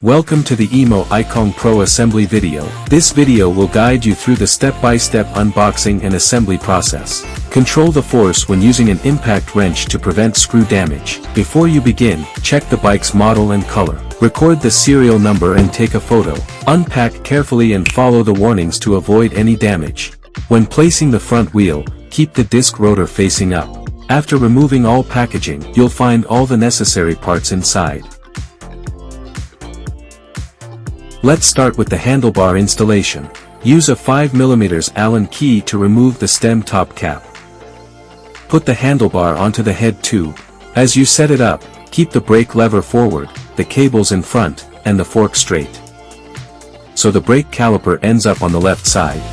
Welcome to the EMMO Ikong Pro assembly video. This video will guide you through the step-by-step unboxing and assembly process. Control the force when using an impact wrench to prevent screw damage. Before you begin, check the bike's model and color. Record the serial number and take a photo. Unpack carefully and follow the warnings to avoid any damage. When placing the front wheel, keep the disc rotor facing up. After removing all packaging, you'll find all the necessary parts inside. Let's start with the handlebar installation. Use a 5mm Allen key to remove the stem top cap. Put the handlebar onto the head tube. As you set it up, keep the brake lever forward, the cables in front, and the fork straight, so the brake caliper ends up on the left side.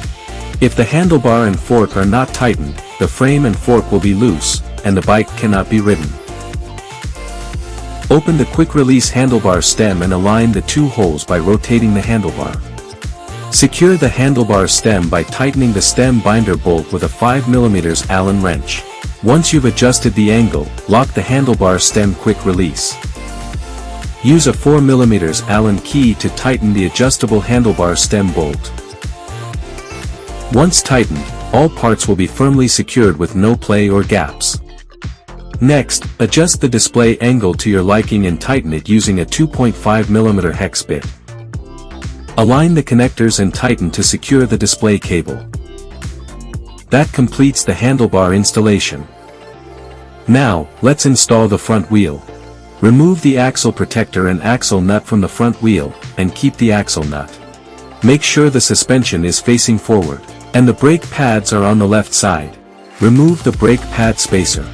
If the handlebar and fork are not tightened, the frame and fork will be loose, and the bike cannot be ridden. Open the quick-release handlebar stem and align the two holes by rotating the handlebar. Secure the handlebar stem by tightening the stem binder bolt with a 5mm Allen wrench. Once you've adjusted the angle, lock the handlebar stem quick release. Use a 4mm Allen key to tighten the adjustable handlebar stem bolt. Once tightened, all parts will be firmly secured with no play or gaps. Next, adjust the display angle to your liking and tighten it using a 2.5mm hex bit. Align the connectors and tighten to secure the display cable. That completes the handlebar installation. Now, let's install the front wheel. Remove the axle protector and axle nut from the front wheel, and keep the axle nut. Make sure the suspension is facing forward, and the brake pads are on the left side. Remove the brake pad spacer.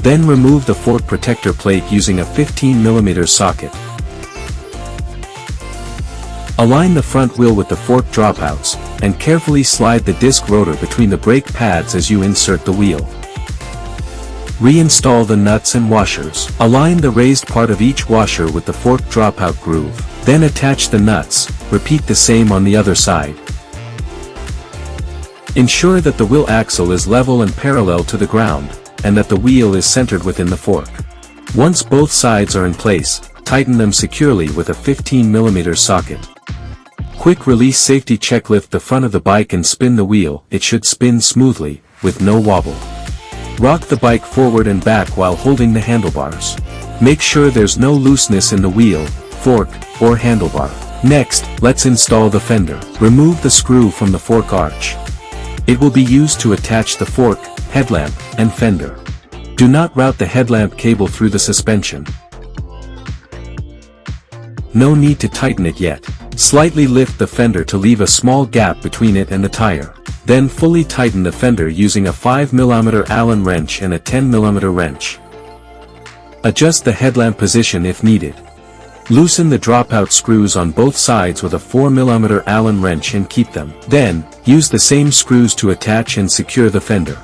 Then remove the fork protector plate using a 15mm socket. Align the front wheel with the fork dropouts, and carefully slide the disc rotor between the brake pads as you insert the wheel. Reinstall the nuts and washers. Align the raised part of each washer with the fork dropout groove. Then attach the nuts. Repeat the same on the other side. Ensure that the wheel axle is level and parallel to the ground, and that the wheel is centered within the fork. Once both sides are in place, tighten them securely with a 15mm socket. Quick release safety check. Lift the front of the bike and spin the wheel. It should spin smoothly, with no wobble. Rock the bike forward and back while holding the handlebars. Make sure there's no looseness in the wheel, fork, or handlebar. Next, let's install the fender. Remove the screw from the fork arch. It will be used to attach the fork, headlamp, and fender. Do not route the headlamp cable through the suspension. No need to tighten it yet. Slightly lift the fender to leave a small gap between it and the tire. Then fully tighten the fender using a 5mm Allen wrench and a 10mm wrench. Adjust the headlamp position if needed. Loosen the dropout screws on both sides with a 4mm Allen wrench and keep them. Then, use the same screws to attach and secure the fender.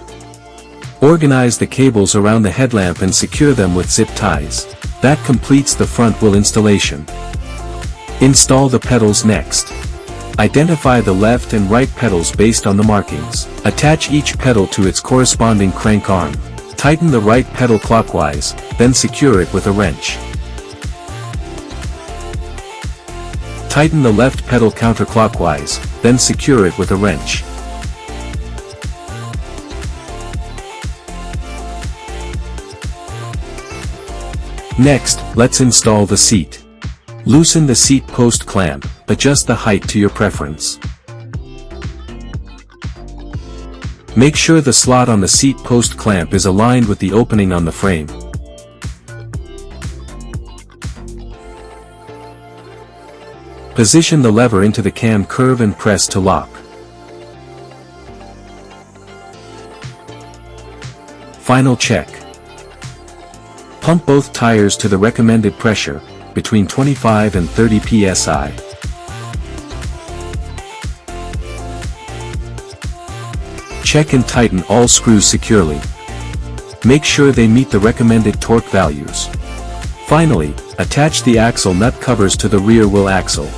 Organize the cables around the headlamp and secure them with zip ties. That completes the front wheel installation. Install the pedals next. Identify the left and right pedals based on the markings. Attach each pedal to its corresponding crank arm. Tighten the right pedal clockwise, then secure it with a wrench. Tighten the left pedal counterclockwise, then secure it with a wrench. Next, let's install the seat. Loosen the seat post clamp, adjust the height to your preference. Make sure the slot on the seat post clamp is aligned with the opening on the frame. Position the lever into the cam curve and press to lock. Final check. Pump both tires to the recommended pressure, between 25 and 30 psi. Check and tighten all screws securely. Make sure they meet the recommended torque values. Finally, attach the axle nut covers to the rear wheel axle.